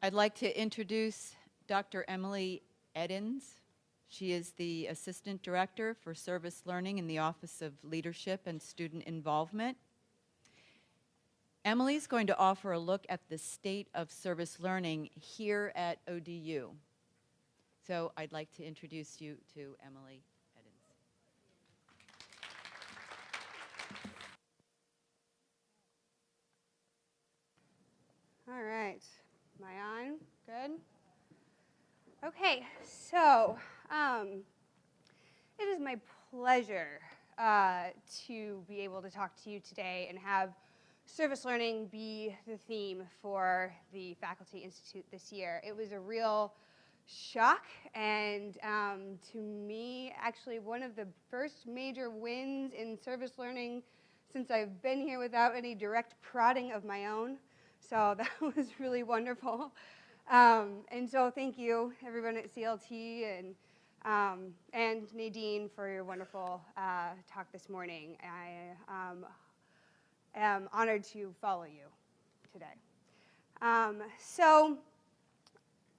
I'd like to introduce Dr. Emily Eddins. She is the Assistant Director for Service Learning in the Office of Leadership and Student Involvement. Emily's going to offer a look at the state of service learning here at ODU. So I'd like to introduce you to Emily Eddins. All right, am I on? Good? Okay, so it is my pleasure to be able to talk to you today and have service learning be the theme for the Faculty Institute this year. It was a real shock, and to me, actually one of the first major wins in service learning since I've been here without any direct prodding of my own. So that was really wonderful. And so thank you, everyone at CLT and Nadine, for your wonderful talk this morning. I am honored to follow you today. So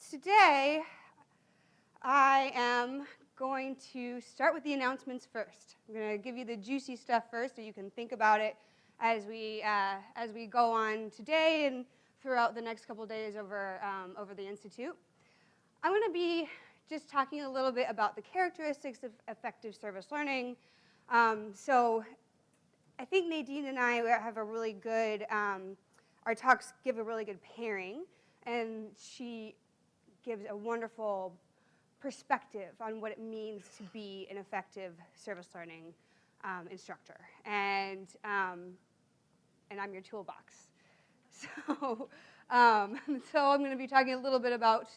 today, I am going to start with the announcements first. I'm going to give you the juicy stuff first so you can think about it as we go on today and throughout the next couple days over the Institute. I'm going to be just talking a little bit about the characteristics of effective service learning. So I think Nadine and I have a really good, our talks give a really good pairing, and she gives a wonderful perspective on what it means to be an effective service learning instructor. And I'm your toolbox. So I'm going to be talking a little bit about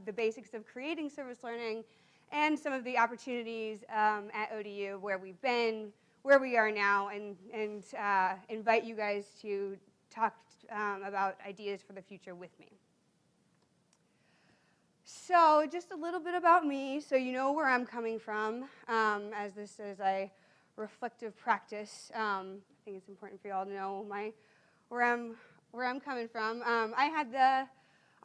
the basics of creating service learning and some of the opportunities at ODU where we've been, where we are now, and invite you guys to talk about ideas for the future with me. So just a little bit about me, so you know where I'm coming from, as this is a reflective practice. I think it's important for you all to know where I'm coming from. I had the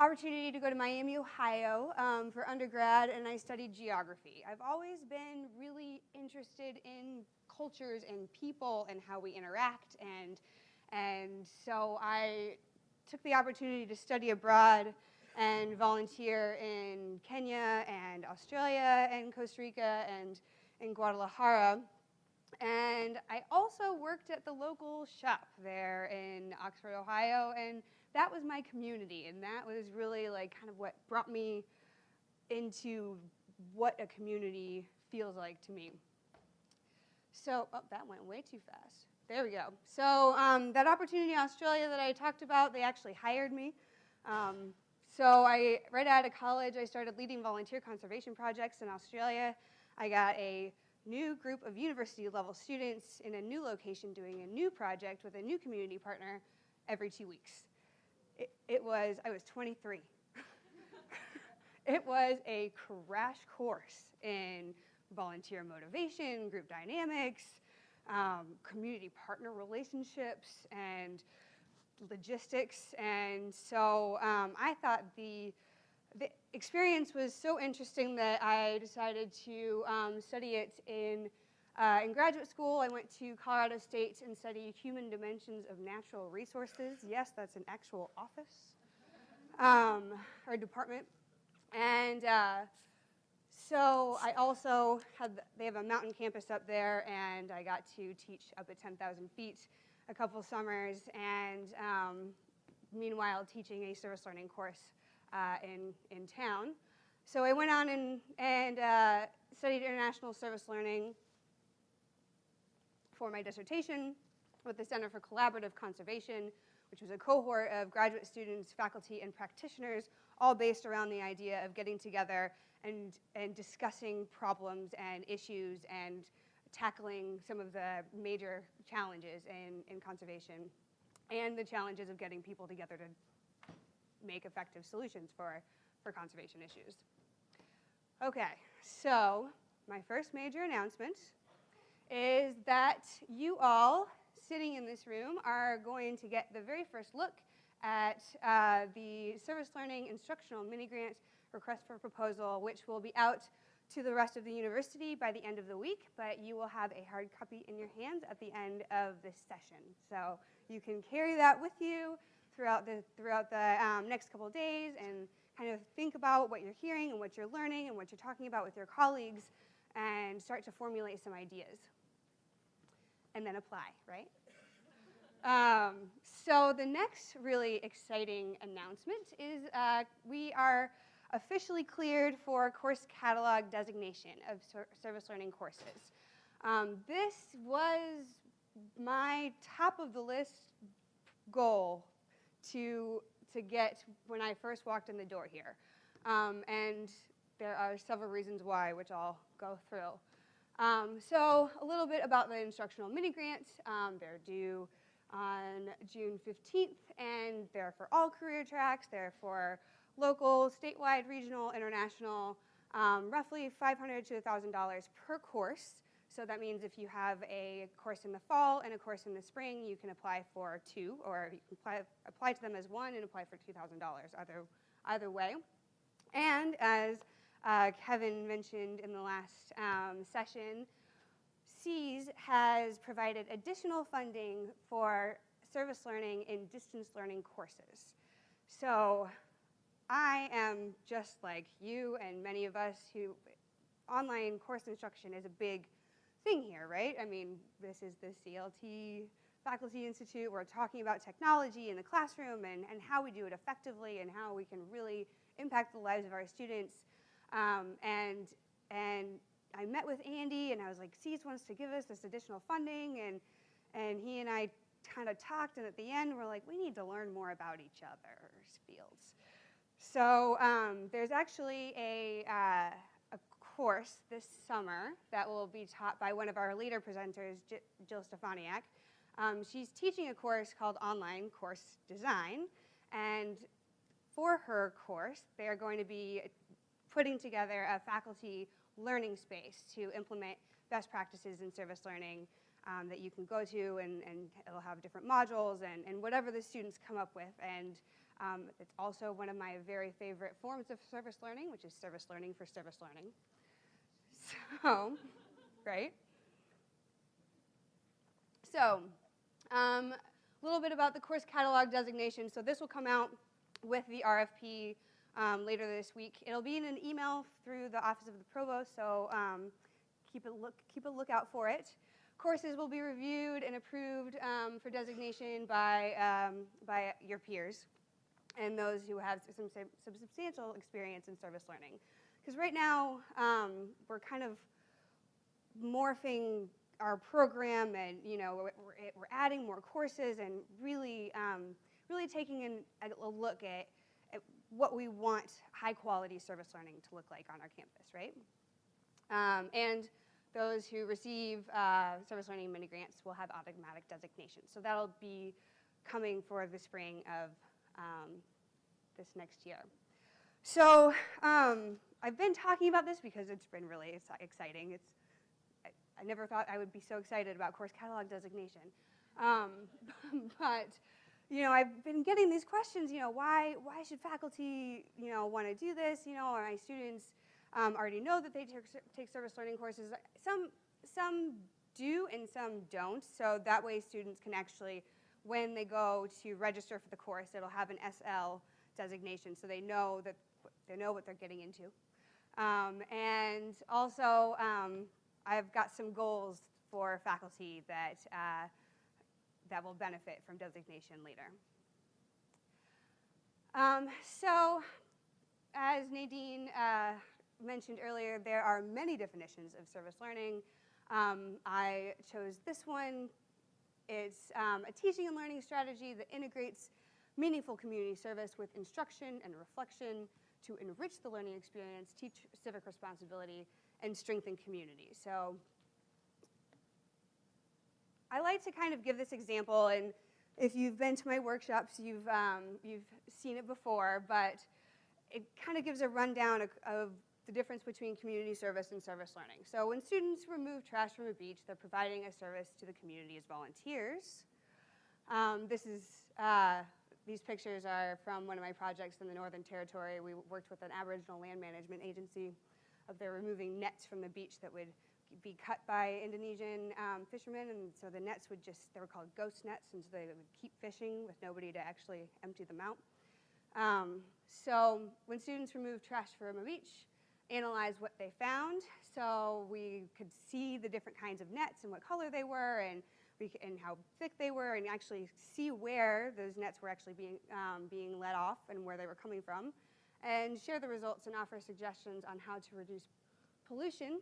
opportunity to go to Miami, Ohio for undergrad, and I studied geography. I've always been really interested in cultures and people and how we interact, and so I took the opportunity to study abroad and volunteer in Kenya and Australia and Costa Rica and in Guadalajara. And I also worked at the local shop there in Oxford, Ohio, and that was my community, and that was really like kind of what brought me into what a community feels like to me. So, oh, that went way too fast. There we go. So that opportunity in Australia that I talked about, they actually hired me. So right out of college, I started leading volunteer conservation projects in Australia. I got a new group of university-level students in a new location doing a new project with a new community partner every 2 weeks. I was 23. It was a crash course in volunteer motivation, group dynamics, community partner relationships, and logistics. And so I thought the experience was so interesting that I decided to study it in graduate school. I went to Colorado State and studied human dimensions of natural resources. Yes, that's an actual office or department. And so I also they have a mountain campus up there, and I got to teach up at 10,000 feet a couple summers, and meanwhile teaching a service learning course in town. So I went on and studied international service learning for my dissertation with the Center for Collaborative Conservation, which was a cohort of graduate students, faculty, and practitioners, all based around the idea of getting together and discussing problems and issues and tackling some of the major challenges in conservation and the challenges of getting people together to make effective solutions for conservation issues. Okay, so my first major announcement is that you all sitting in this room are going to get the very first look at the Service Learning Instructional Mini-Grant Request for Proposal, which will be out to the rest of the university by the end of the week, but you will have a hard copy in your hands at the end of this session. So you can carry that with you throughout the next couple of days and kind of think about what you're hearing and what you're learning and what you're talking about with your colleagues and start to formulate some ideas. And then apply, right? So the next really exciting announcement is we are officially cleared for course catalog designation of service learning courses. This was my top of the list goal to get when I first walked in the door here. And there are several reasons why, which I'll go through. So a little bit about the instructional mini-grants. They're due on June 15th, and they're for all career tracks. They're for local, statewide, regional, international, roughly $500 to $1,000 per course. So that means if you have a course in the fall and a course in the spring, you can apply for two, or you can apply to them as one and apply for $2,000 either way. And as Kevin mentioned in the last session, SEAS has provided additional funding for service learning in distance learning courses. So I am just like you and many of us who online course instruction is a big thing here, right? I mean, this is the CLT Faculty Institute. We're talking about technology in the classroom and how we do it effectively and how we can really impact the lives of our students. And I met with Andy, and I was like, SEAS wants to give us this additional funding, and he and I kind of talked, and at the end, we're like, we need to learn more about each other's fields. So there's actually a course this summer that will be taught by one of our leader presenters, Jill Stefaniak. She's teaching a course called Online Course Design, and for her course, they're going to be putting together a faculty learning space to implement best practices in service learning that you can go to, and it'll have different modules and whatever the students come up with. And it's also one of my very favorite forms of service learning, which is service learning for service learning. So, right? So, a little bit about the course catalog designation. So this will come out with the RFP later this week. It'll be in an email through the Office of the Provost, so keep a lookout for it. Courses will be reviewed and approved for designation by your peers and those who have some substantial experience in service learning. Because right now, we're kind of morphing our program, and we're adding more courses and really taking a look at what we want high-quality service learning to look like on our campus, right? And those who receive service learning mini-grants will have automatic designation. So that'll be coming for the spring of this next year. So I've been talking about this because it's been really exciting. I never thought I would be so excited about course catalog designation. But I've been getting these questions, why should faculty, want to do this? My students already know that they take service learning courses. Some do and some don't, so that way students can actually, when they go to register for the course, it'll have an SL designation, so they know what they're getting into. And also, I've got some goals for faculty that will benefit from designation later. So, as Nadine mentioned earlier, there are many definitions of service learning. I chose this one. It's a teaching and learning strategy that integrates meaningful community service with instruction and reflection to enrich the learning experience, teach civic responsibility, and strengthen community. So I like to kind of give this example, and if you've been to my workshops, you've seen it before, but it kind of gives a rundown of the difference between community service and service learning. So when students remove trash from a beach, they're providing a service to the community as volunteers. This is These pictures are from one of my projects in the Northern Territory. We worked with an Aboriginal land management agency of their removing nets from the beach that would be cut by Indonesian fishermen, and so the nets would just, they were called ghost nets, and so they would keep fishing with nobody to actually empty them out. So when students removed trash from a beach, analyzed what they found, so we could see the different kinds of nets and what color they were, and how thick they were, and actually see where those nets were actually being let off and where they were coming from, and share the results and offer suggestions on how to reduce pollution,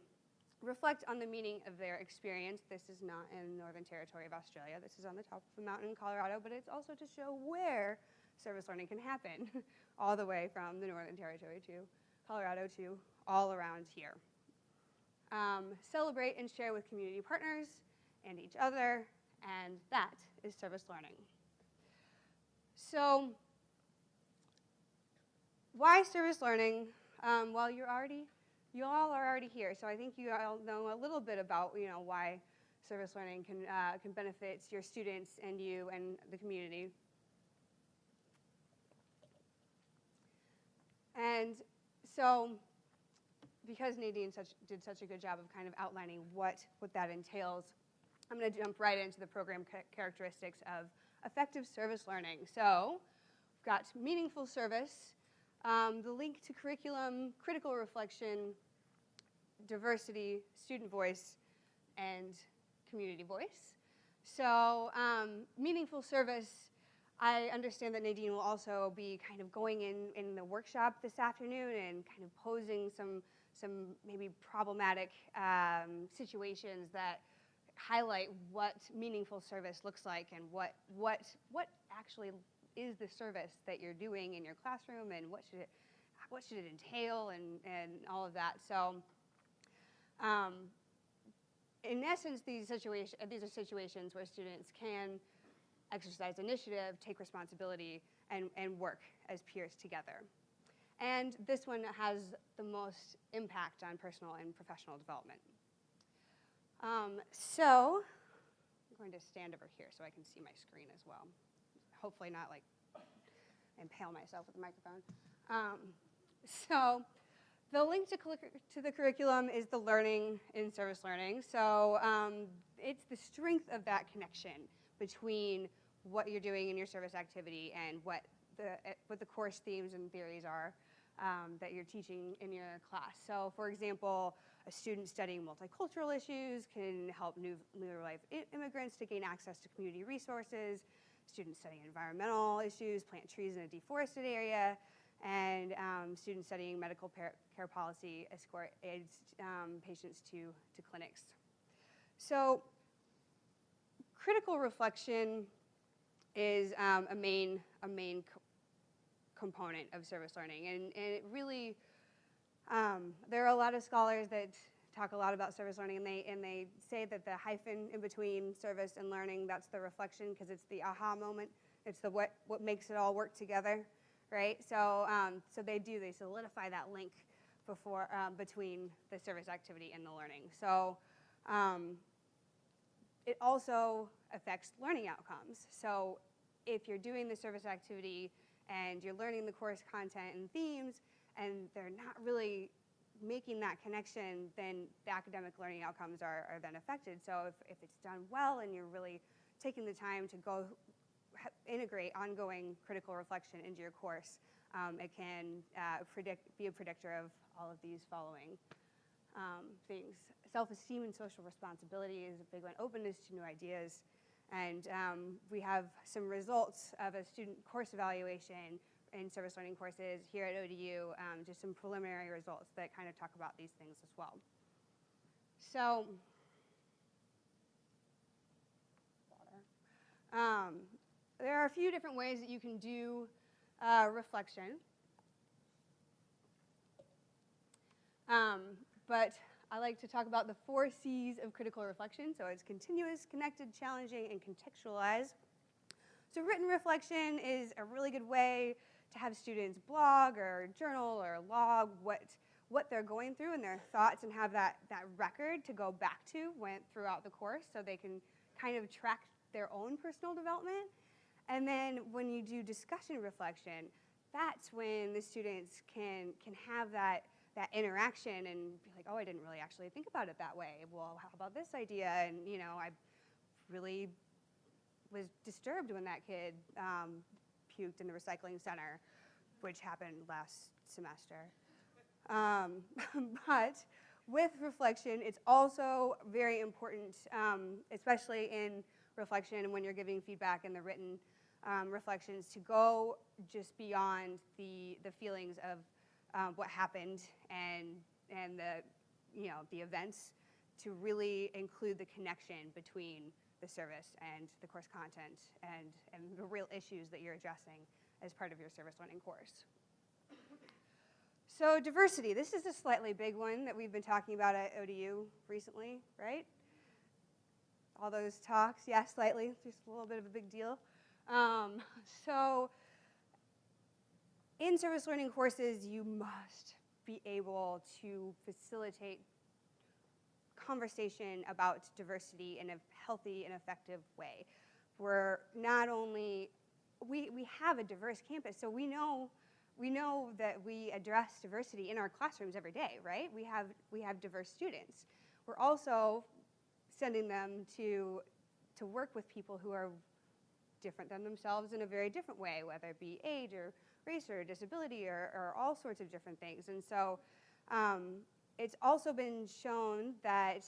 reflect on the meaning of their experience. This is not in Northern Territory of Australia. This is on the top of a mountain in Colorado, but it's also to show where service learning can happen, all the way from the Northern Territory to Colorado to all around here. Celebrate and share with community partners and each other, and that is service learning. So why service learning? Well, you all are already here, so I think you all know a little bit about why service learning can benefit your students and you and the community. And so, because Nadine did such a good job of kind of outlining what that entails, I'm going to jump right into the program characteristics of effective service learning. So, we've got meaningful service, the link to curriculum, critical reflection, diversity, student voice, and community voice. So, meaningful service, I understand that Nadine will also be kind of going in the workshop this afternoon and kind of posing some maybe problematic situations that highlight what meaningful service looks like and what actually is the service that you're doing in your classroom, and what should it entail, and all of that. So in essence, these are situations where students can exercise initiative, take responsibility, and work as peers together. And this one has the most impact on personal and professional development. So I'm going to stand over here so I can see my screen as well. Hopefully not like impale myself with the microphone. So the link to the curriculum is the learning in service learning. So it's the strength of that connection between what you're doing in your service activity and what the course themes and theories are that you're teaching in your class. So for example, a student studying multicultural issues can help new life immigrants to gain access to community resources. Students studying environmental issues, plant trees in a deforested area, and students studying medical care policy escort AIDS patients to clinics. So critical reflection is a main component of service learning, and it really there are a lot of scholars that talk a lot about service learning, and they say that the hyphen in between service and learning, that's the reflection, because it's the aha moment. It's the what makes it all work together, right? So they solidify that link between the service activity and the learning. So it also affects learning outcomes. So if you're doing the service activity and you're learning the course content and themes, and they're not really making that connection, then the academic learning outcomes are then affected. So if it's done well and you're really taking the time to go integrate ongoing critical reflection into your course, it can be a predictor of all of these following things. Self-esteem and social responsibility is a big one. Openness to new ideas. And we have some results of a student course evaluation in service learning courses here at ODU, just some preliminary results that kind of talk about these things as well. So, there are a few different ways that you can do reflection. But I like to talk about the 4 C's of critical reflection. So it's continuous, connected, challenging, and contextualized. So written reflection is a really good way to have students blog or journal or log what they're going through and their thoughts, and have that record to go back to throughout the course, so they can kind of track their own personal development. And then when you do discussion reflection, that's when the students can have that interaction and be like, oh, I didn't really actually think about it that way. Well, how about this idea? And I really was disturbed when that kid puked in the recycling center, which happened last semester. But with reflection, it's also very important, especially in reflection when you're giving feedback in the written reflections, to go just beyond the feelings of what happened and the events, to really include the connection between the service and the course content and the real issues that you're addressing as part of your service learning course. So diversity, this is a slightly big one that we've been talking about at ODU recently, right? All those talks, yeah, slightly, just a little bit of a big deal. So in service learning courses, you must be able to facilitate conversation about diversity in a healthy and effective way. We're not only, we have a diverse campus, so we know that we address diversity in our classrooms every day, right? We have diverse students. We're also sending them to work with people who are different than themselves in a very different way, whether it be age or race or disability or all sorts of different things. And so it's also been shown that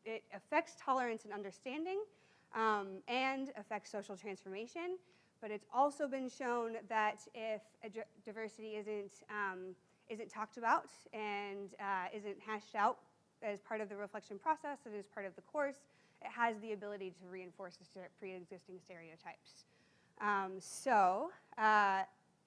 it affects tolerance and understanding and affects social transformation. But it's also been shown that if diversity isn't talked about and isn't hashed out as part of the reflection process and as part of the course, it has the ability to reinforce the pre-existing stereotypes. So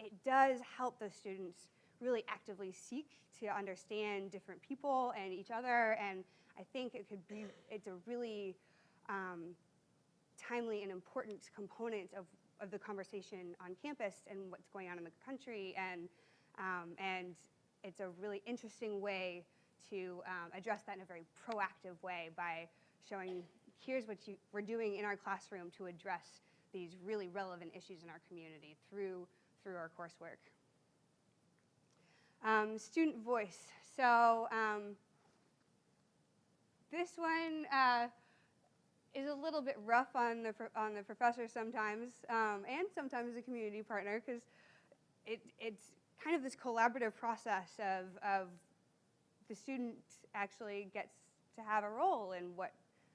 it does help the students really actively seek to understand different people and each other, and I think it's a really timely and important component of the conversation on campus and what's going on in the country, and it's a really interesting way to address that in a very proactive way by showing, here's what we're doing in our classroom to address these really relevant issues in our community through our coursework. Student voice. So this one is a little bit rough on the professor sometimes, and sometimes the community partner, because it's kind of this collaborative process of the student actually gets to have a role in what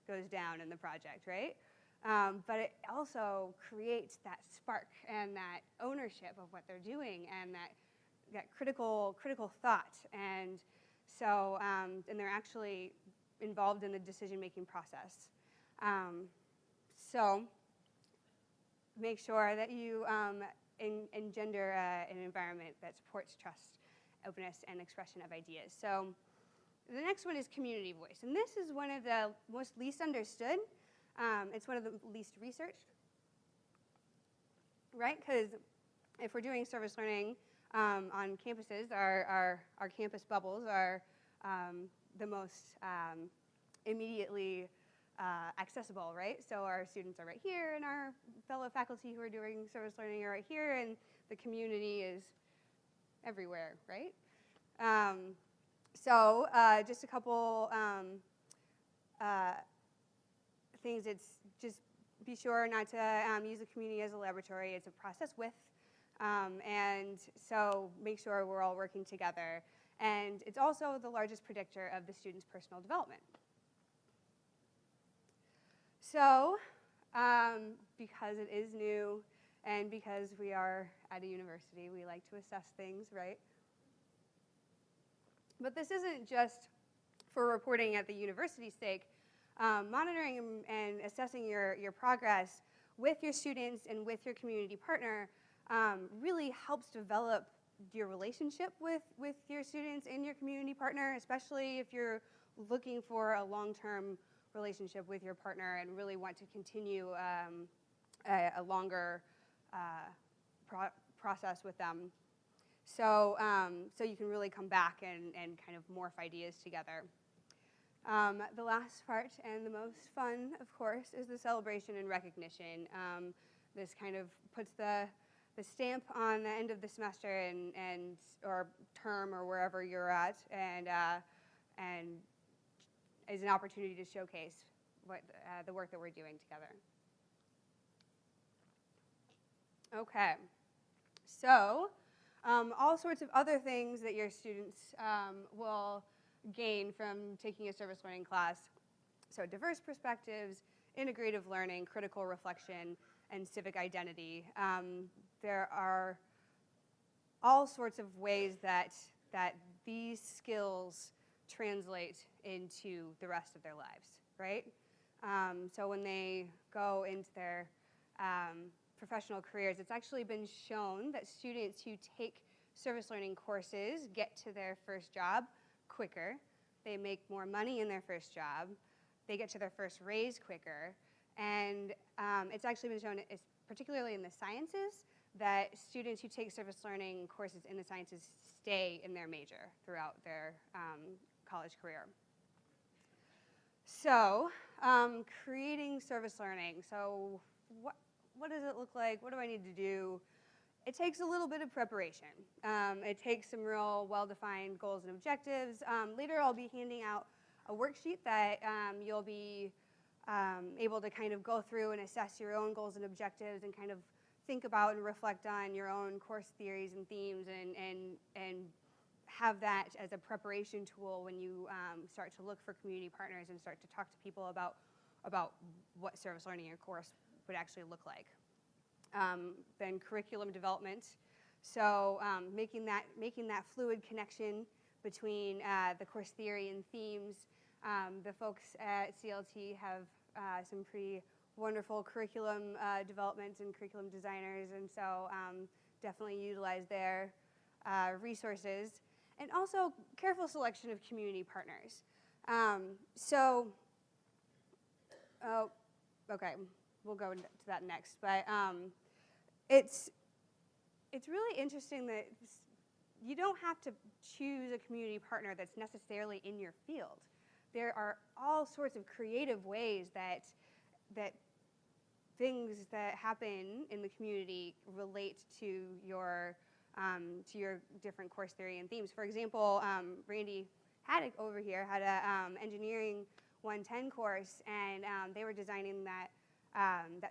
goes down in the project, right? But it also creates that spark and that ownership of what they're doing and that critical thought. And so, and they're actually involved in the decision-making process. So make sure that you engender an environment that supports trust, openness, and expression of ideas. So the next one is community voice. And this is one of the most least understood. It's one of the least researched, right? Because if we're doing service learning on campuses, our campus bubbles are the most immediately accessible, right? So our students are right here, and our fellow faculty who are doing service learning are right here, and the community is everywhere, right? So just a couple things. It's just be sure not to use the community as a laboratory. It's a process with, and so make sure we're all working together. And it's also the largest predictor of the student's personal development. So because it is new and because we are at a university, we like to assess things, right? But this isn't just for reporting at the university's sake. Monitoring and assessing your progress with your students and with your community partner really helps develop your relationship with your students and your community partner, especially if you're looking for a long-term relationship with your partner and really want to continue a longer process with them. So, so you can really come back and kind of morph ideas together. The last part, and the most fun, of course, is the celebration and recognition. This kind of puts the stamp on the end of the semester and or term or wherever you're at, and is an opportunity to showcase the work that we're doing together. Okay, so all sorts of other things that your students will gain from taking a service learning class. So diverse perspectives, integrative learning, critical reflection, and civic identity. There are all sorts of ways that these skills translate into the rest of their lives, right? So when they go into their professional careers, it's actually been shown that students who take service learning courses get to their first job quicker. They make more money in their first job. They get to their first raise quicker. And it's actually been shown, particularly in the sciences, that students who take service learning courses in the sciences stay in their major throughout their college career. So creating service learning. So what does it look like? What do I need to do? It takes a little bit of preparation. It takes some real well-defined goals and objectives. Later I'll be handing out a worksheet that you'll be able to kind of go through and assess your own goals and objectives and kind of think about and reflect on your own course theories and themes and have that as a preparation tool when you start to look for community partners and start to talk to people about what service learning in your course would actually look like. Then curriculum development. So making that fluid connection between the course theory and themes. The folks at CLT have some pretty wonderful curriculum development and curriculum designers, and so definitely utilize their resources. And also careful selection of community partners. Okay, we'll go into that next, but it's really interesting that you don't have to choose a community partner that's necessarily in your field. There are all sorts of creative ways that things that happen in the community relate to your different course theory and themes. For example, Randy Haddock over here had a engineering 110 course, and they were designing that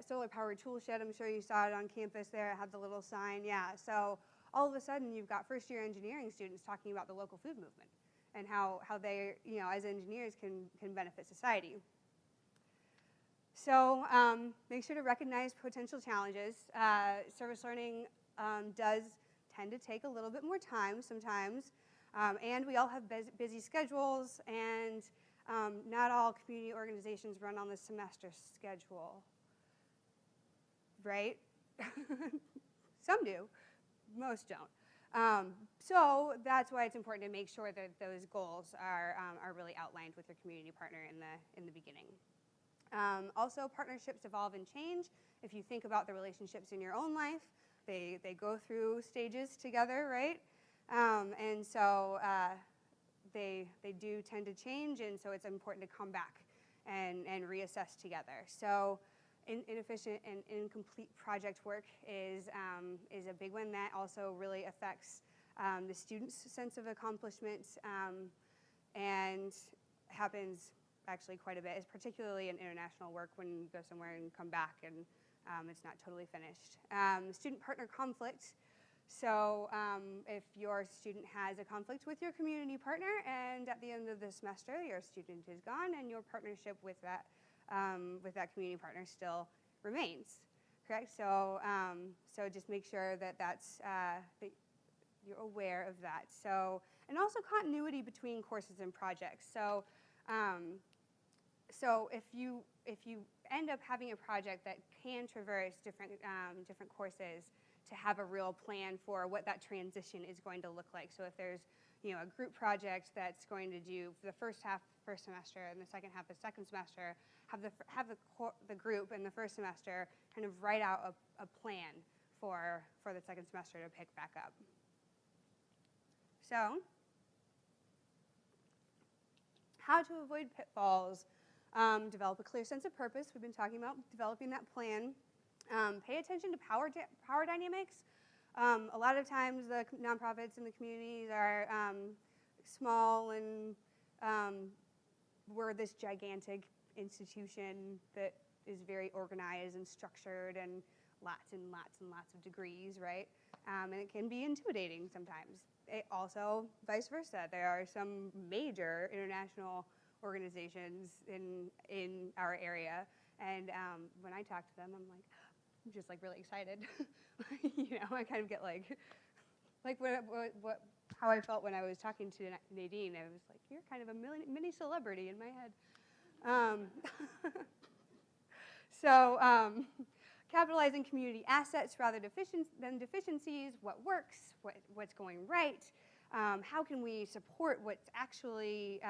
solar-powered tool shed. I'm sure you saw it on campus there. It had the little sign. Yeah. So all of a sudden, you've got first-year engineering students talking about the local food movement and how they, as engineers, can benefit society. So make sure to recognize potential challenges. Service learning does tend to take a little bit more time sometimes, and we all have busy schedules, and not all community organizations run on the semester schedule, right? Some do, most don't. So that's why it's important to make sure that those goals are really outlined with your community partner in the beginning. Also, partnerships evolve and change. If you think about the relationships in your own life, they go through stages together, right? And so they do tend to change, and so it's important to come back and reassess together. So inefficient and incomplete project work is a big one that also really affects the student's sense of accomplishment and happens actually quite a bit, is particularly in international work when you go somewhere and come back and it's not totally finished. Student partner conflict. So if your student has a conflict with your community partner and at the end of the semester your student is gone and your partnership with that community partner still remains, correct? So so just make sure that that you're aware of that. So, and also continuity between courses and projects. So so if you end up having a project that can traverse different courses, to have a real plan for what that transition is going to look like. So if there's a group project that's going to do the first half first semester and the second half the second semester, have the group in the first semester kind of write out a plan for the second semester to pick back up. So how to avoid pitfalls, develop a clear sense of purpose. We've been talking about developing that plan. Pay attention to power dynamics. A lot of times the nonprofits in the communities are small, and we're this gigantic institution that is very organized and structured and lots and lots and lots of degrees, right? And it can be intimidating sometimes. It also, vice versa, there are some major international organizations in our area, and when I talk to them, I'm just like really excited. You know, I kind of get like how I felt when I was talking to Nadine. I was like, you're kind of a mini celebrity in my head. So capitalizing community assets rather than deficiencies, what works, what's going right, how can we support what's actually,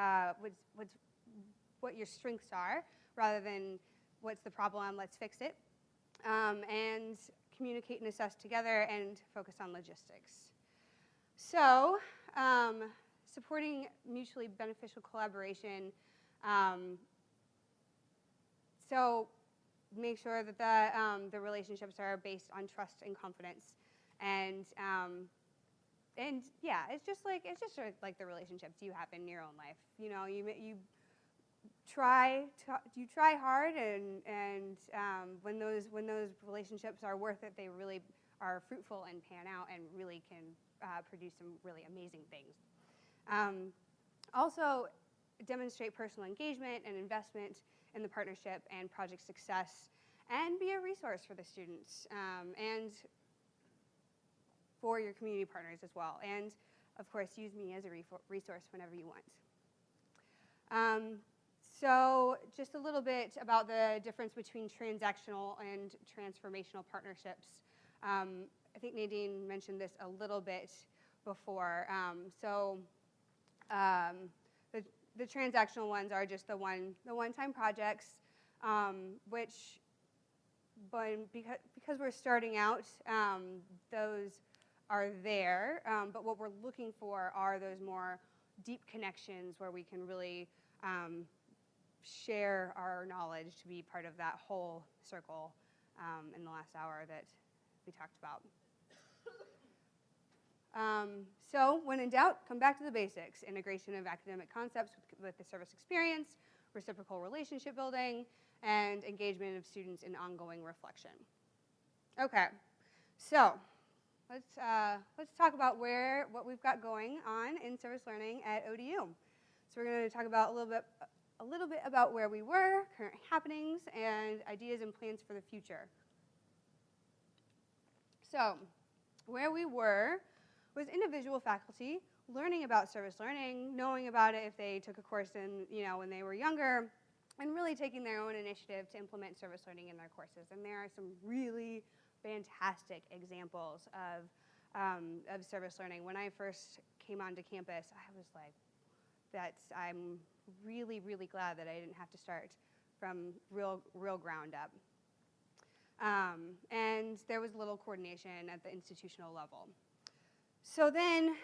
what your strengths are, rather than what's the problem, let's fix it, and communicate and assess together and focus on logistics. So supporting mutually beneficial collaboration, so make sure that the relationships are based on trust and confidence, and yeah, it's just like the relationships you have in your own life. You know, you try hard, and when those relationships are worth it, they really are fruitful and pan out and really can produce some really amazing things. Also, demonstrate personal engagement and investment in the partnership and project success, and be a resource for the students and for your community partners as well. And of course, use me as a resource whenever you want. So just a little bit about the difference between transactional and transformational partnerships. I think Nadine mentioned this a little bit before. The transactional ones are just the one-time projects, which, because we're starting out, those are there. But what we're looking for are those more deep connections where we can really share our knowledge to be part of that whole circle in the last hour that we talked about. So when in doubt, come back to the basics: integration of academic concepts with the service experience, reciprocal relationship building, and engagement of students in ongoing reflection. Okay, so let's talk about what we've got going on in service learning at ODU. So we're going to talk about a little bit about where we were, current happenings, and ideas and plans for the future. So where we were was individual faculty learning about service learning, knowing about it if they took a course when they were younger, and really taking their own initiative to implement service learning in their courses. And there are some really fantastic examples of service learning. When I first came onto campus, I was like, I'm really, really glad that I didn't have to start from real ground up. And there was little coordination at the institutional level. So then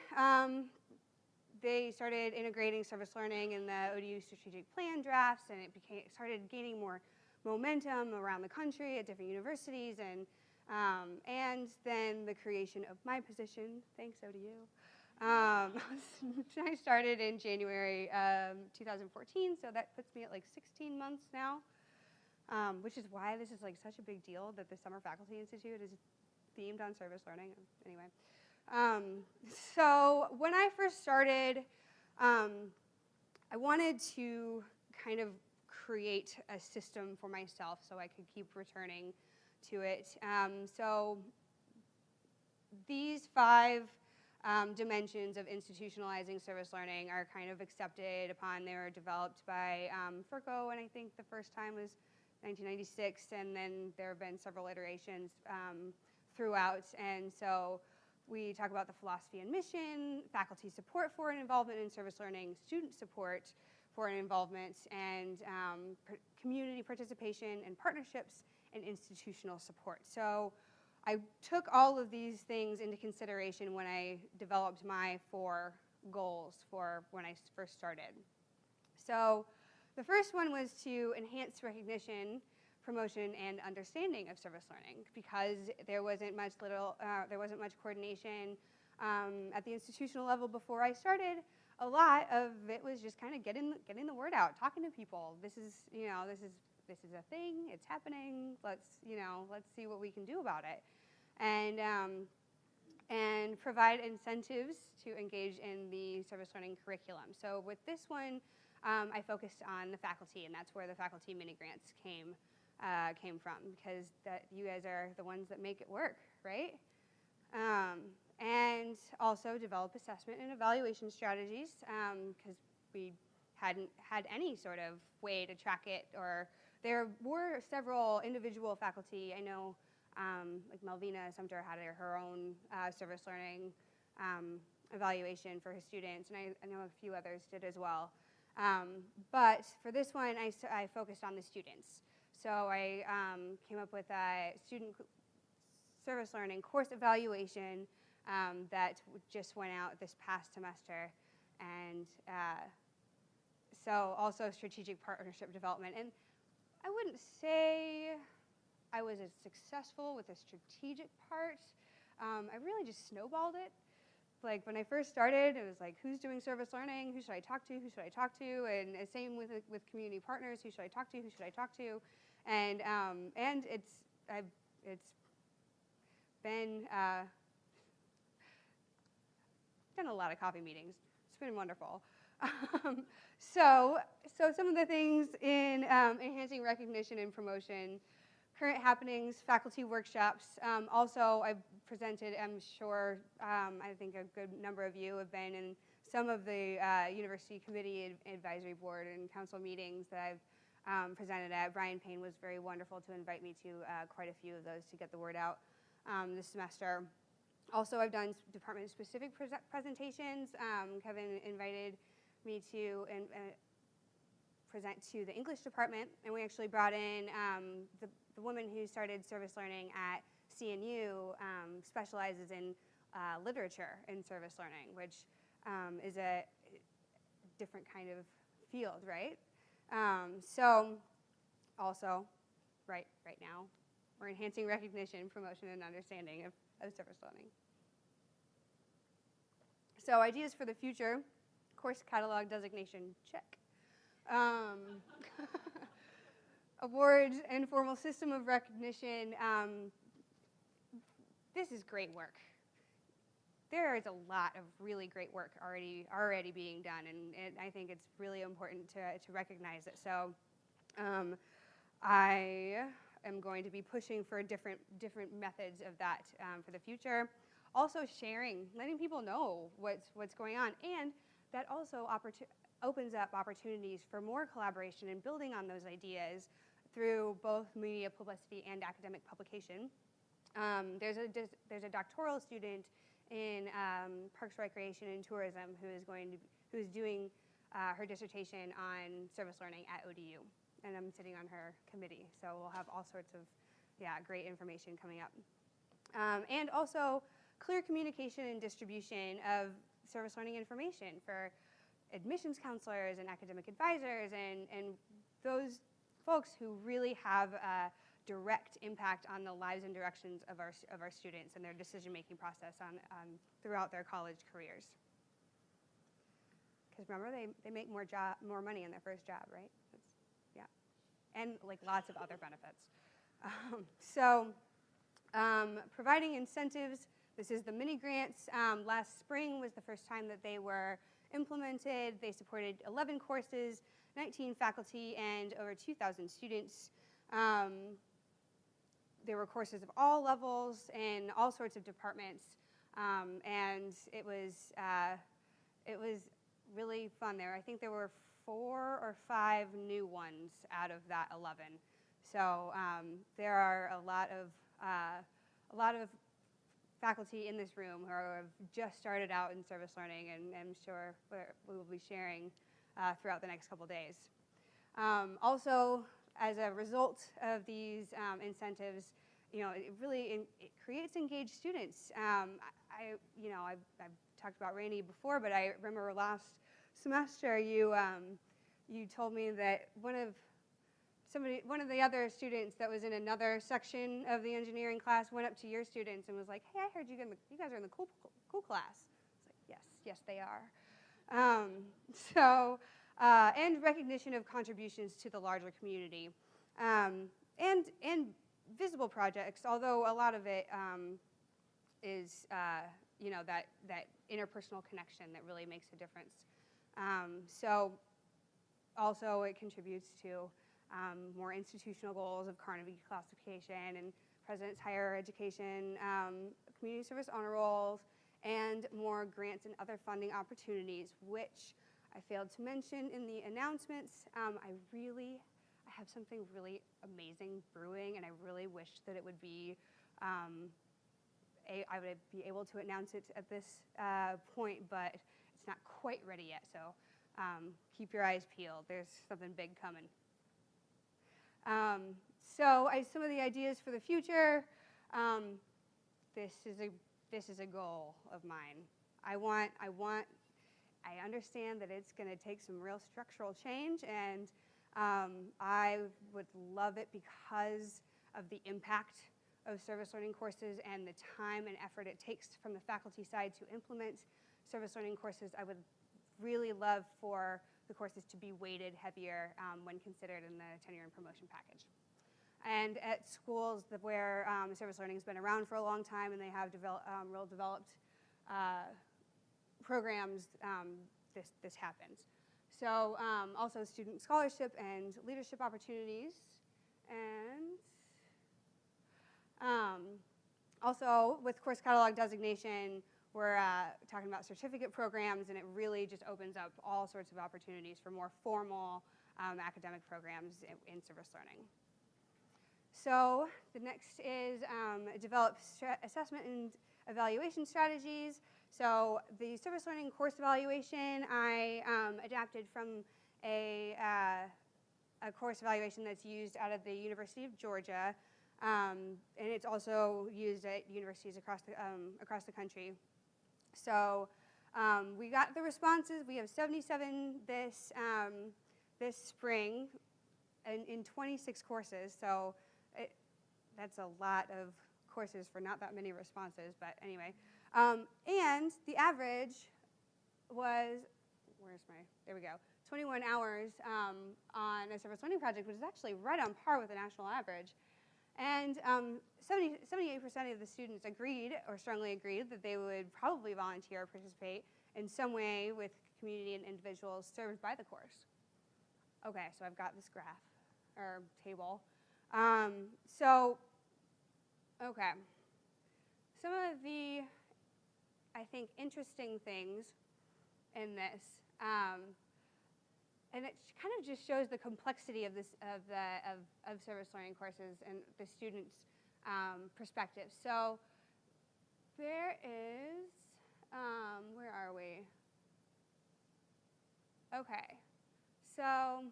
they started integrating service learning in the ODU strategic plan drafts, and it started gaining more momentum around the country at different universities, and then the creation of my position. Thanks, ODU. I started in January 2014, so that puts me at like 16 months now, which is why this is like such a big deal that the Summer Faculty Institute is themed on service learning. Anyway. So when I first started, I wanted to kind of create a system for myself so I could keep returning to it. So these 5 dimensions of institutionalizing service learning are kind of accepted upon. They were developed by FERCO, and I think the first time was 1996, and then there have been several iterations throughout. And so we talk about the philosophy and mission, faculty support for an involvement in service learning, student support for an involvement, and community participation and partnerships, and institutional support. So I took all of these things into consideration when I developed my 4 goals for when I first started. So the first one was to enhance recognition, promotion, and understanding of service learning, because there wasn't much coordination at the institutional level before I started. A lot of it was just kind of getting the word out, talking to people. This is a thing. It's happening. Let's see what we can do about it, and provide incentives to engage in the service learning curriculum. So with this one, I focused on the faculty, and that's where the faculty mini grants came from, because you guys are the ones that make it work, right? And also develop assessment and evaluation strategies, because we hadn't had any sort of way to track it, or there were several individual faculty. I know like Melvina Sumter had her own service learning evaluation for her students, and I know a few others did as well. But for this one, I focused on the students. So I came up with a student service learning course evaluation that just went out this past semester, and so also strategic partnership development. And I wouldn't say I was as successful with the strategic part. I really just snowballed it. Like when I first started, it was like, who's doing service learning? Who should I talk to? Who should I talk to? And same with community partners. Who should I talk to? Who should I talk to? And it's been done a lot of coffee meetings. It's been wonderful. So some of the things in enhancing recognition and promotion, current happenings, faculty workshops. Also, I've presented, I'm sure, I think a good number of you have been in some of the university committee advisory board and council meetings that I've presented at. Brian Payne was very wonderful to invite me to quite a few of those to get the word out this semester. Also, I've done department-specific presentations. Kevin invited me to present to the English department, and we actually brought in the woman who started service learning at CNU, specializes in literature in service learning, which is a different kind of field, right? So also, right now, we're enhancing recognition, promotion, and understanding of service learning. So ideas for the future: course catalog designation, check. Awards and formal system of recognition. This is great work. There is a lot of really great work already being done, and I think it's really important to recognize it. So I am going to be pushing for different methods of that for the future. Also sharing, letting people know what's going on, and that also opens up opportunities for more collaboration and building on those ideas through both media publicity and academic publication. There's a doctoral student in Parks, Recreation, and Tourism who is doing her dissertation on service learning at ODU, and I'm sitting on her committee, so we'll have all sorts of great information coming up. And also clear communication and distribution of service learning information for admissions counselors and academic advisors and those folks who really have a direct impact on the lives and directions of our students and their decision-making process throughout their college careers. Because remember, they make more money in their first job, right? And like lots of other benefits. Providing incentives. This is the mini grants. Last spring was the first time that they were implemented. They supported 11 courses, 19 faculty, and over 2,000 students. There were courses of all levels in all sorts of departments, and it was really fun there. I think there were 4 or 5 new ones out of that 11. So there are a lot of faculty in this room who have just started out in service learning, and I'm sure we will be sharing throughout the next couple days. Also, as a result of these incentives, it creates engaged students. I've talked about Randy before, but I remember last semester you you told me that one of the other students that was in another section of the engineering class went up to your students and was like, "Hey, I heard you guys are in the cool class." It's like, yes, they are. And recognition of contributions to the larger community, and visible projects. Although a lot of it is, that interpersonal connection that really makes a difference. So also it contributes to more institutional goals of Carnegie classification and President's higher education, community service honor rolls, and more grants and other funding opportunities, which I failed to mention in the announcements. I have something really amazing brewing, and I really wish that it would be, I would be able to announce it at this point, but it's not quite ready yet, so keep your eyes peeled. There's something big coming. Some of the ideas for the future, this is a goal of mine. I understand that it's going to take some real structural change, and I would love it because of the impact of service learning courses and the time and effort it takes from the faculty side to implement service learning courses. I would really love for the courses to be weighted heavier when considered in the tenure and promotion package. And at schools where service learning has been around for a long time and they have real developed programs, this happens. So also student scholarship and leadership opportunities. And also with course catalog designation, we're talking about certificate programs, and it really just opens up all sorts of opportunities for more formal academic programs in service learning. So the next is develop assessment and evaluation strategies. So the service learning course evaluation, I adapted from a course evaluation that's used out of the University of Georgia, and it's also used at universities across the country. So we got the responses. We have 77 this spring in 26 courses. So that's a lot of courses for not that many responses. But anyway, and the average was, there we go, 21 hours on a service learning project, which is actually right on par with the national average. And 78% of the students agreed, or strongly agreed, that they would probably volunteer or participate in some way with community and individuals served by the course. Okay, so I've got this graph, or table. Okay. Some of the, I think, interesting things in this, and it kind of just shows the complexity of service learning courses and the students' perspective. So there is, where are we? Okay, so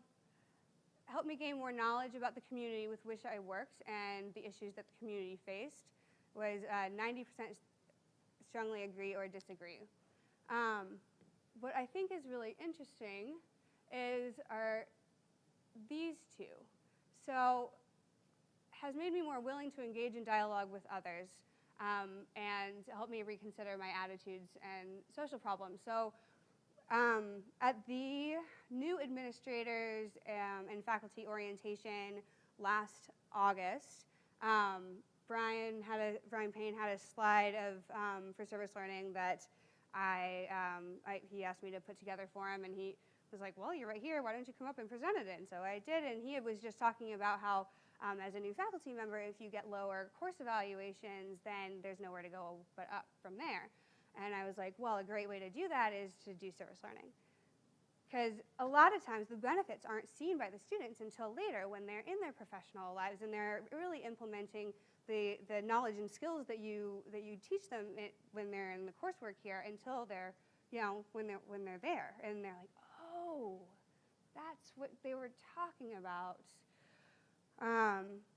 help me gain more knowledge about the community with which I worked and the issues that the community faced was 90% strongly agree or disagree. What I think is really interesting are these two. So has made me more willing to engage in dialogue with others and help me reconsider my attitudes and social problems. So at the new administrators and faculty orientation last August, Brian Payne had a slide for service learning that he asked me to put together for him, and he was like, well, you're right here, why don't you come up and present it? And so I did, and he was just talking about how as a new faculty member, if you get lower course evaluations, then there's nowhere to go but up from there. And I was like, well, a great way to do that is to do service learning. Because a lot of times the benefits aren't seen by the students until later when they're in their professional lives and they're really implementing the knowledge and skills that you teach them when they're in the coursework here until they're, when they're there. And they're like, oh, that's what they were talking about.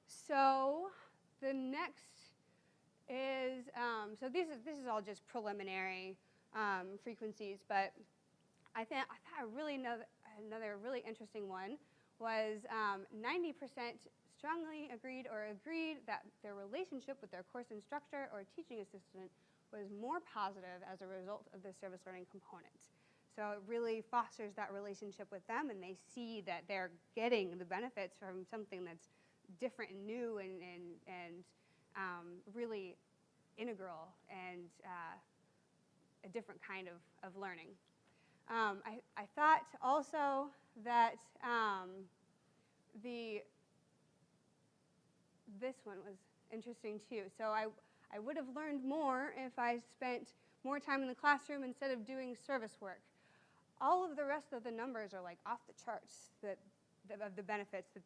So the next is, so this is all just preliminary frequencies, but I thought I really another really interesting one was 90% strongly agreed that their relationship with their course instructor or teaching assistant was more positive as a result of the service learning component. So it really fosters that relationship with them, and they see that they're getting the benefits from something that's different and new and really integral and a different kind of learning. I thought also that this one was interesting too. So I would have learned more if I spent more time in the classroom instead of doing service work. All of the rest of the numbers are like off the charts of the benefits that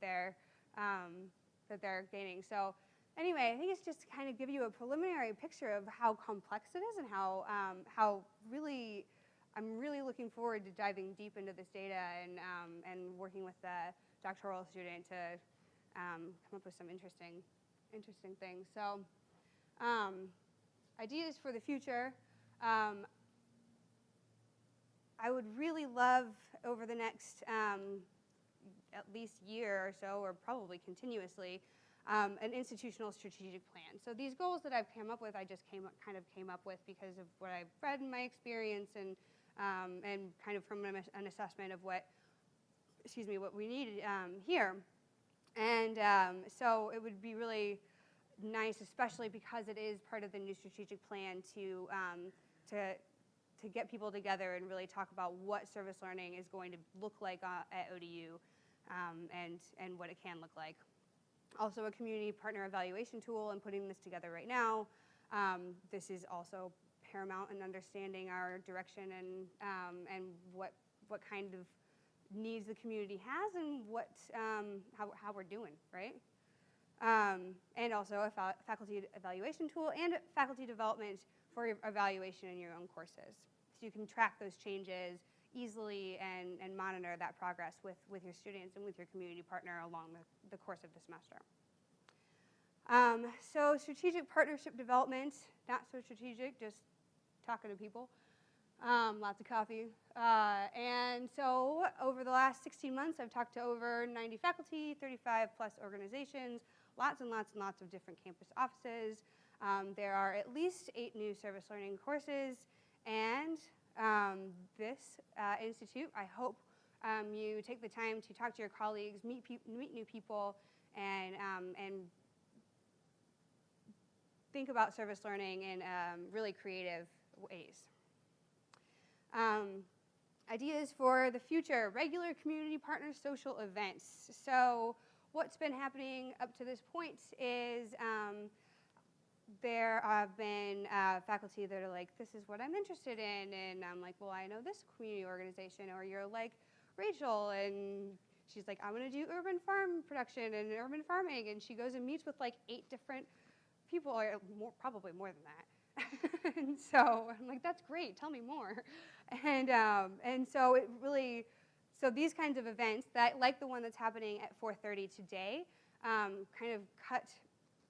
they're gaining. So anyway, I think it's just to kind of give you a preliminary picture of how complex it is and how really I'm really looking forward to diving deep into this data and working with the doctoral student to come up with some interesting things. So ideas for the future. I would really love over the next at least year or so, or probably continuously, an institutional strategic plan. So these goals that I've come up with, I just came up with because of what I've read in my experience and kind of from an assessment of what we needed here. And so it would be really nice, especially because it is part of the new strategic plan, to get people together and really talk about what service learning is going to look like at ODU and what it can look like. Also a community partner evaluation tool. I'm putting this together right now. This is also paramount in understanding our direction and what kind of needs the community has and how we're doing, right? And also a faculty evaluation tool and faculty development for evaluation in your own courses. So you can track those changes easily and monitor that progress with your students and with your community partner along the course of the semester. So strategic partnership development, not so strategic, just talking to people, lots of coffee. And so over the last 16 months, I've talked to over 90 faculty, 35 plus organizations, lots and lots and lots of different campus offices. There are at least 8 new service learning courses, and this institute, I hope you take the time to talk to your colleagues, meet new people, and think about service learning in really creative ways. Ideas for the future: regular community partner social events. So what's been happening up to this point is there have been faculty that are like, this is what I'm interested in, and I'm like, well, I know this community organization. Or you're like, Rachel, and she's like, I want to do urban farm production and urban farming, and she goes and meets with like 8 different people, or probably more than that. And so I'm like, that's great, tell me more. And so it really, so these kinds of events, that like the one that's happening at 4:30 today, kind of cut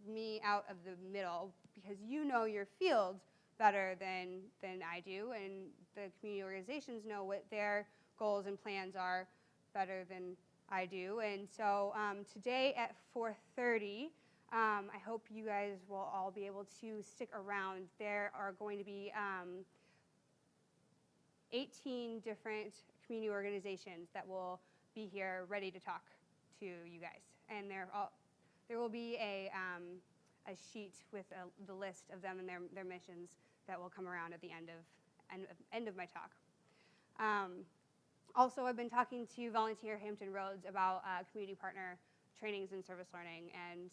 me out of the middle, because you know your field better than I do, and the community organizations know what their goals and plans are better than I do. And so today at 4:30, I hope you guys will all be able to stick around. There are going to be 18 different community organizations that will be here ready to talk to you guys. And there will be a sheet with the list of them and their missions that will come around at the end of my talk. Also, I've been talking to Volunteer Hampton Roads about community partner trainings in service learning, and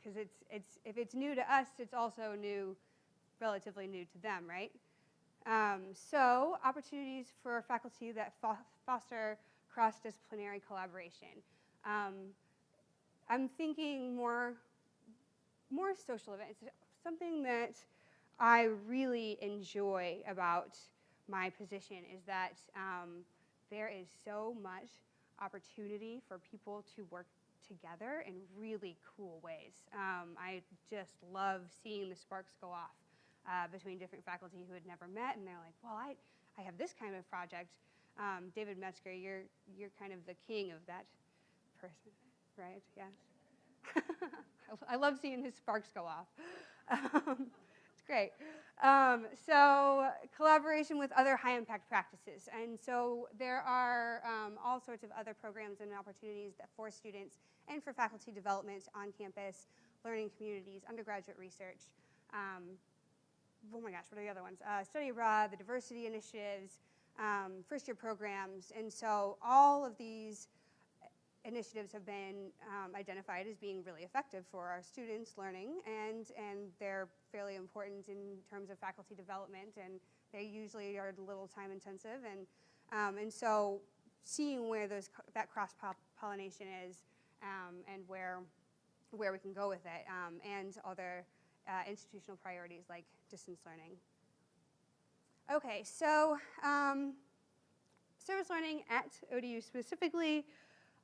because if it's new to us, it's also relatively new to them, right? So opportunities for faculty that foster cross-disciplinary collaboration. I'm thinking more social events. Something that I really enjoy about my position is that there is so much opportunity for people to work together in really cool ways. I just love seeing the sparks go off between different faculty who had never met, and they're like, well, I have this kind of project David Metzger, you're kind of the king of that person, right? Yes. I love seeing his sparks go off. It's great. So collaboration with other high-impact practices. And so there are all sorts of other programs and opportunities that for students and for faculty development on campus, learning communities, undergraduate research. Oh my gosh, what are the other ones? Study abroad, the diversity initiatives, first-year programs. And so all of these initiatives have been identified as being really effective for our students' learning, and they're fairly important in terms of faculty development, and they usually are a little time-intensive. And so seeing where that cross-pollination is and where we can go with it, and other institutional priorities like distance learning. Okay, so service learning at ODU specifically,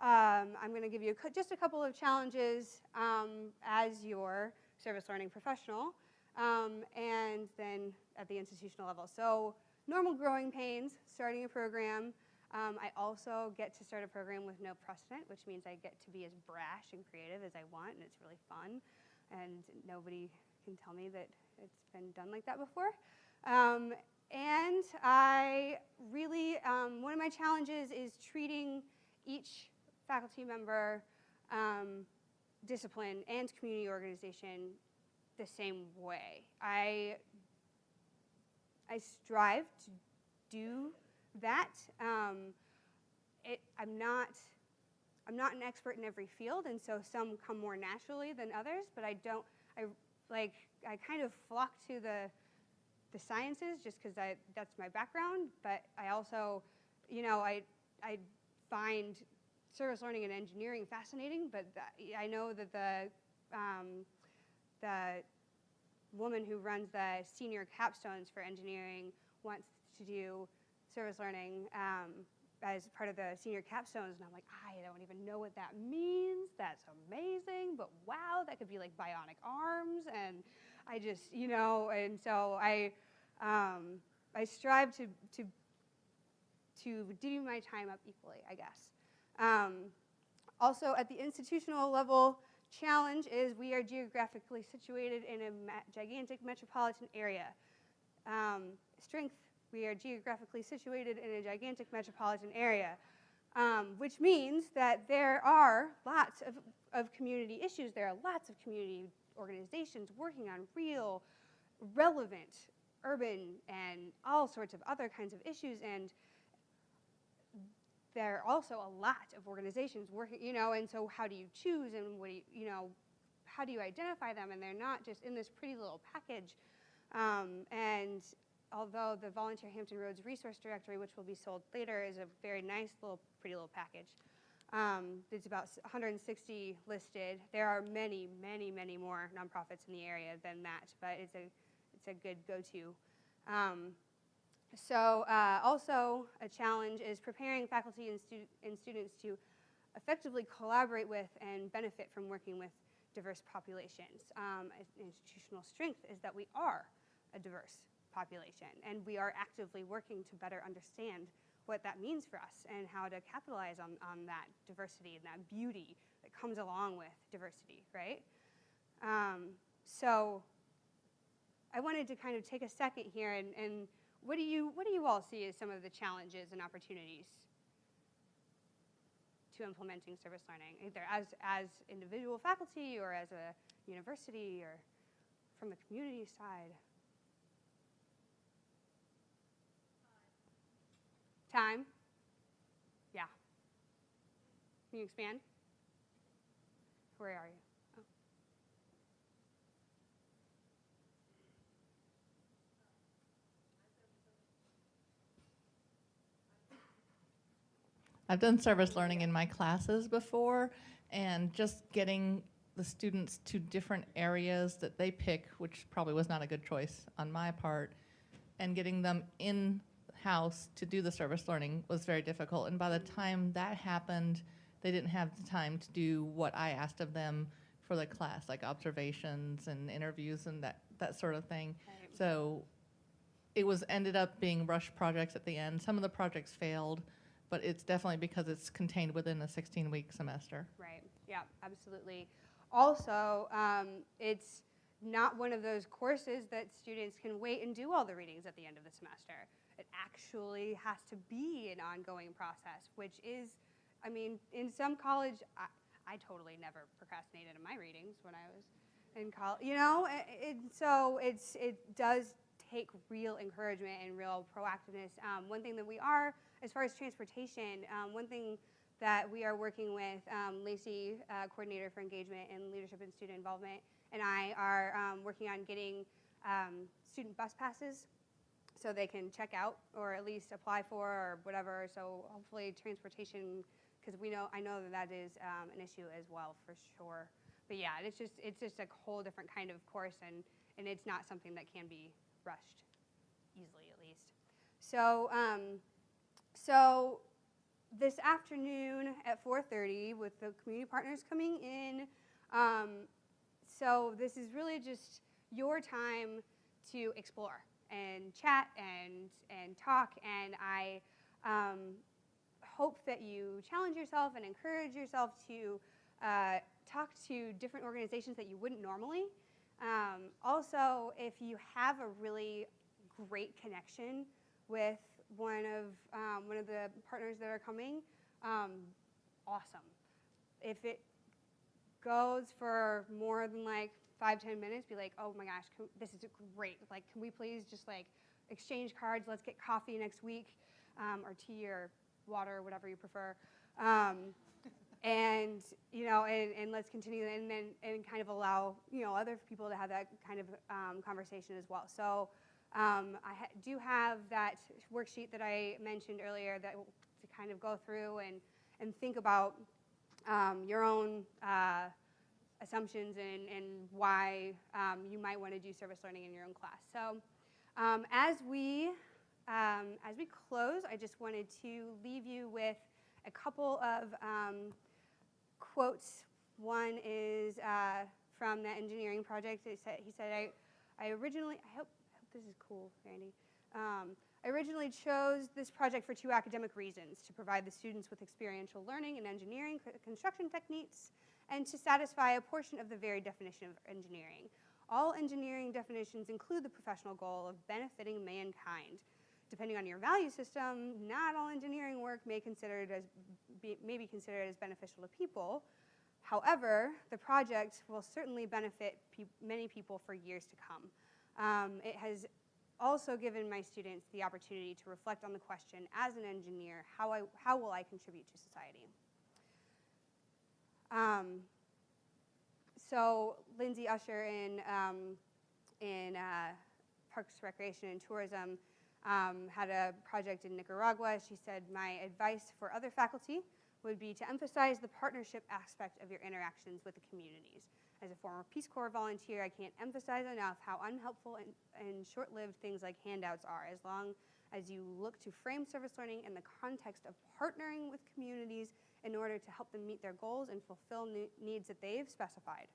I'm going to give you just a couple of challenges as your service learning professional, and then at the institutional level. So normal growing pains, starting a program. I also get to start a program with no precedent, which means I get to be as brash and creative as I want, and it's really fun. And nobody can tell me that it's been done like that before. And I really, one of my challenges is treating each faculty member, discipline, and community organization the same way. I strive to do that. I'm not an expert in every field, and so some come more naturally than others. But I kind of flock to the sciences just because that's my background. But I also, I find service learning and engineering fascinating, but I know that the woman who runs the senior capstones for engineering wants to do service learning as part of the senior capstones, and I'm like, I don't even know what that means. That's amazing, but wow, that could be like bionic arms, and I just, and so I strive to divvy my time up equally, I guess. Also, at the institutional level, challenge is we are geographically situated in a gigantic metropolitan area. Strength, we are geographically situated in a gigantic metropolitan area, which means that there are lots of community issues. There are lots of community organizations working on real, relevant, urban, and all sorts of other kinds of issues, and there are also a lot of organizations working, and so how do you choose, and what do you, how do you identify them? And they're not just in this pretty little package. And although the Volunteer Hampton Roads Resource Directory, which will be sold later, is a very nice pretty little package. There's about 160 listed. There are many, many, many more nonprofits in the area than that, but it's a good go-to. Also a challenge is preparing faculty and students to effectively collaborate with and benefit from working with diverse populations. Institutional strength is that we are a diverse population, and we are actively working to better understand what that means for us and how to capitalize on that diversity and that beauty that comes along with diversity, right? So I wanted to kind of take a second here and what do you all see as some of the challenges and opportunities to implementing service learning, either as individual faculty or as a university or from the community side? Time? Yeah. Can you expand? Where are you? Oh. I've done service learning in my classes before, and just getting the students to different areas that they pick, which probably was not a good choice on my part, and getting them in-house to do the service learning was very difficult. And by the time that happened, they didn't have the time to do what I asked of them for the class, like observations and interviews and that sort of thing. Right. So it was ended up being rush projects at the end. Some of the projects failed, but it's definitely because it's contained within a 16-week semester. Right. Yeah, absolutely. Also, it's not one of those courses that students can wait and do all the readings at the end of the semester. It actually has to be an ongoing process, which is, I mean, in some college, I totally never procrastinated in my readings when I was in college. You know, so it does take real encouragement and real proactiveness. One thing that we are, as far as transportation, one thing that we are working with Lacey, Coordinator for Engagement and Leadership and Student Involvement, and I are working on getting student bus passes so they can check out or at least apply for or whatever. So hopefully transportation, because I know that is an issue as well for sure. But yeah, it's just a whole different kind of course, and it's not something that can be rushed easily, at least. So so this afternoon at 4:30 with the community partners coming in. So this is really just your time to explore and chat and talk, and I hope that you challenge yourself and encourage yourself to talk to different organizations that you wouldn't normally. Also, if you have a really great connection with one of the partners that are coming, awesome. If it goes for more than like 5-10 minutes, be like, oh my gosh, this is great. Like, can we please just like exchange cards? Let's get coffee next week, or tea or water, whatever you prefer. And and let's continue and kind of allow other people to have that kind of conversation as well. So I do have that worksheet that I mentioned earlier that to kind of go through and think about your own assumptions and why you might want to do service learning in your own class. So as we close, I just wanted to leave you with a couple of quotes. One is from the engineering project. He said, I originally, I hope this is cool, Randy. I originally chose this project for 2 academic reasons: to provide the students with experiential learning in engineering construction techniques, and to satisfy a portion of the very definition of engineering. All engineering definitions include the professional goal of benefiting mankind. Depending on your value system, not all engineering work may be considered as beneficial to people. However, the project will certainly benefit many people for years to come. It has also given my students the opportunity to reflect on the question, as an engineer, how will I contribute to society? So Lindsay Usher in Parks, Recreation, and Tourism had a project in Nicaragua. She said, my advice for other faculty would be to emphasize the partnership aspect of your interactions with the communities. As a former Peace Corps volunteer, I can't emphasize enough how unhelpful and short-lived things like handouts are. As long as you look to frame service learning in the context of partnering with communities in order to help them meet their goals and fulfill needs that they've specified,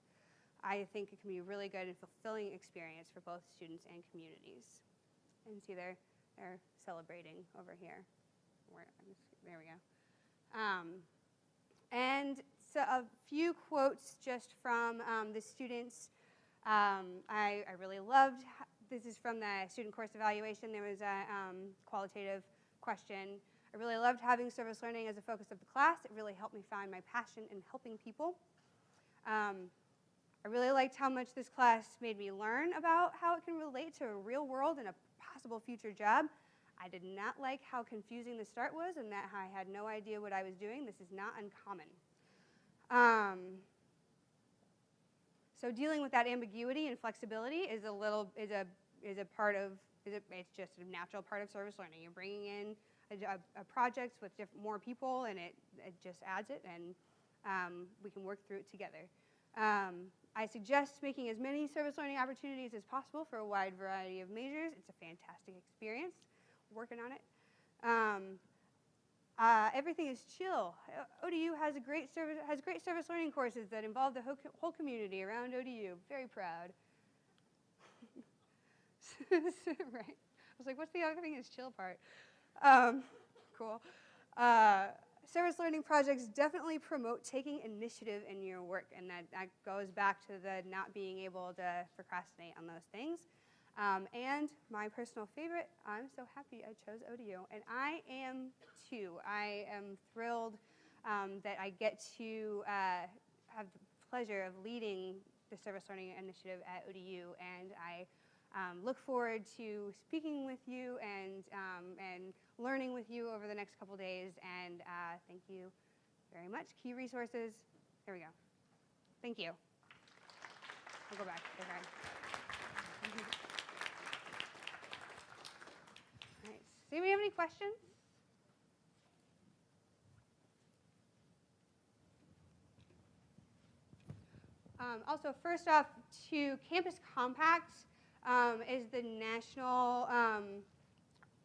I think it can be a really good and fulfilling experience for both students and communities. And see, they're celebrating over here. There we go. And so a few quotes just from the students. I really loved, this is from the student course evaluation. There was a qualitative question. I really loved having service learning as a focus of the class. It really helped me find my passion in helping people. I really liked how much this class made me learn about how it can relate to a real world and a possible future job. I did not like how confusing the start was and that I had no idea what I was doing. This is not uncommon. So dealing with that ambiguity and flexibility is it's just a natural part of service learning. You're bringing in a project with more people, and it just adds it, and we can work through it together. I suggest making as many service learning opportunities as possible for a wide variety of majors. It's a fantastic experience. Working on it. Everything is chill. ODU has great service learning courses that involve the whole community around ODU. Very proud. Right. was like, what's the other thing is chill part? Cool. Service learning projects definitely promote taking initiative in your work, and that goes back to the not being able to procrastinate on those things. And my personal favorite, I'm so happy I chose ODU, and I am too. I am thrilled that I get to have the pleasure of leading the Service Learning Initiative at ODU, and I look forward to speaking with you and learning with you over the next couple days, and thank you very much. Key resources, here we go. Thank you. I'll go back. Okay. All right. Does anybody have any questions? Also, first off, Campus Compact is the national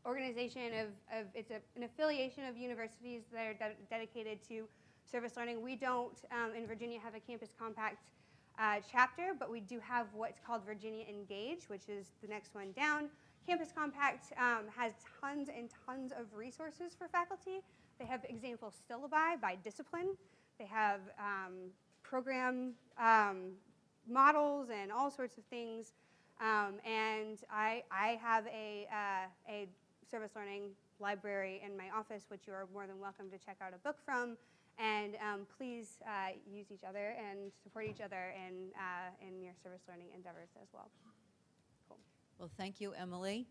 organization it's an affiliation of universities that are dedicated to service learning. We don't, in Virginia, have a Campus Compact chapter, but we do have what's called Virginia Engage, which is the next one down. Campus Compact has tons and tons of resources for faculty. They have example syllabi by discipline. They have program models and all sorts of things. And I have a service learning library in my office, which you are more than welcome to check out a book from. And please use each other and support each other in your service learning endeavors as well. Cool. Well, thank you, Emily.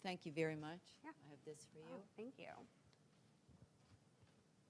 Thank you very much. Yeah. I have this for you. Oh, thank you.